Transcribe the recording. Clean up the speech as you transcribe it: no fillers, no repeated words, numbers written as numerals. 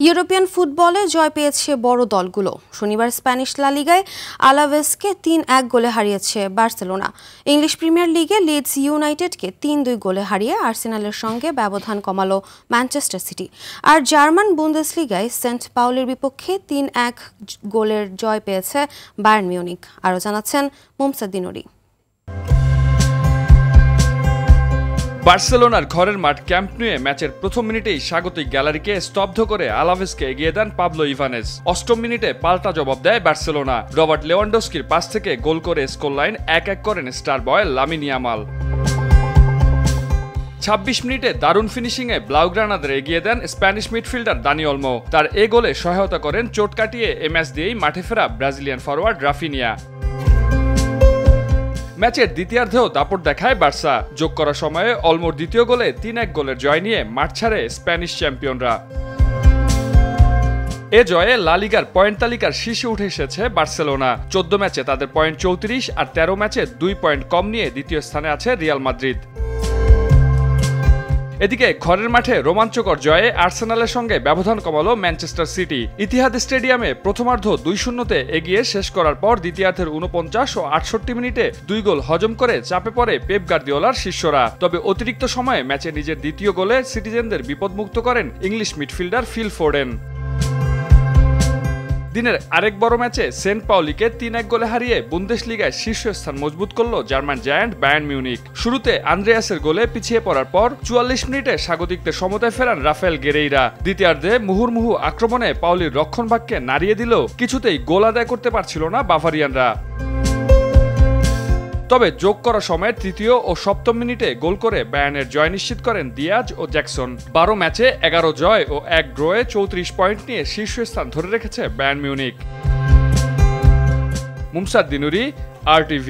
European ফুটবলে জয় পেয়েছে বড় দলগুলো। শনিবার স্প্যানিশ লা লিগায় আলাভেসকে ৩-১ গোলে হারিয়েছে বার্সেলোনা। ইংলিশ প্রিমিয়ার লিগে লিডস ইউনাইটেডকে ৩-২ গোলে হারিয়ে আর্সেনালের সঙ্গে ব্যবধান কমালো ম্যানচেস্টার সিটি। আর জার্মান বুন্দেসলিগায় সেন্ট পাউলির বিপক্ষে ৩-১ গোলের জয় পেয়েছে বায়ার্ন মিউনিখ। আরও জানাচ্ছেন মুমসাদ্দি নুরি। বার্সেলোনার ঘরের মাঠ ক্যাম্প নুয়ে ম্যাচের প্রথম মিনিটেই স্বাগতিক গ্যালারিকে স্তব্ধ করে আলাভেসকে এগিয়ে দেন পাবলো ইভানেজ। অষ্টম মিনিটে পাল্টা জবাব দেয় বার্সেলোনা। রবার্ট লেভানডস্কির পাস থেকে গোল করে স্কোর লাইন ১-১ করেন স্টার বয় লামিন ইয়ামাল। ২৬ মিনিটে দারুণ ফিনিশিংয়ে ব্লাউগ্রানাদের এগিয়ে দেন স্প্যানিশ মিডফিল্ডার দানি অলমো। তার এ গোলে সহায়তা করেন চোট কাটিয়ে এ ম্যাচ দিয়েই মাঠে ফেরা ব্রাজিলিয়ান ফরওয়ার্ড রাফিনিয়া। ম্যাচের দ্বিতীয়ার্ধেও দাপট দেখায় বার্সা। যোগ করা সময়ে অলমোর দ্বিতীয় গোলে ৩-১ গোলের জয় নিয়ে মাঠ ছাড়ে স্প্যানিশ চ্যাম্পিয়নরা। এ জয়ে লা লিগার পয়েন্ট তালিকার শীর্ষে উঠে এসেছে বার্সেলোনা। ১৪ ম্যাচে তাদের পয়েন্ট ৩৪ আর ১৩ ম্যাচে ২ পয়েন্ট কম নিয়ে দ্বিতীয় স্থানে আছে রিয়াল মাদ্রিদ। এদিকে ঘরের মাঠে রোমাঞ্চকর জয়ে আর্সেনালের সঙ্গে ব্যবধান কমালো ম্যানচেস্টার সিটি। ইতিহাদ স্টেডিয়ামে প্রথমার্ধ ২-০ শেষ শেষ করার পর দ্বিতীয়ার্ধের ৪৯ ও ৬৮ মিনিটে ২ গোল হজম করে চাপে পড়ে পেপ গার্দিওলার শিষ্যরা। তবে অতিরিক্ত সময়ে ম্যাচে নিজের দ্বিতীয় গোলে সিটিজেনদের বিপদমুক্ত করেন ইংলিশ মিডফিল্ডার ফিল ফোডেন। দিনের আরেক বড় ম্যাচে সেন্ট পাউলিকে ৩-১ গোলে হারিয়ে বুন্দেসলিগায় শীর্ষস্থান মজবুত করল জার্মান জায়ান্ট বায়ার্ন মিউনিখ। শুরুতে আন্দ্রেয়াসের গোলে পিছিয়ে পড়ার পর ৪৪ মিনিটে স্বাগতিকদের সমতায় ফেরান রাফায়েল গেরেইরা। দ্বিতীয়ার্ধে মুহুর্মুহু আক্রমণে পাউলির রক্ষণভাগকে নাড়িয়ে দিলেও কিছুতেই গোল আদায় করতে পারছিল না বাভারিয়ানরা। তবে যোগ করা সময়ে তৃতীয় ও সপ্তম মিনিটে গোল করে বায়ার্নের জয় নিশ্চিত করেন দিয়াজ ও জ্যাকসন। ১২ ম্যাচে ১১ জয় ও ১ ড্রয়ে ৩৪ পয়েন্ট নিয়ে শীর্ষস্থান ধরে রেখেছে বায়ার্ন মিউনিখ। মুমসাদ্দি নুরি, RTV।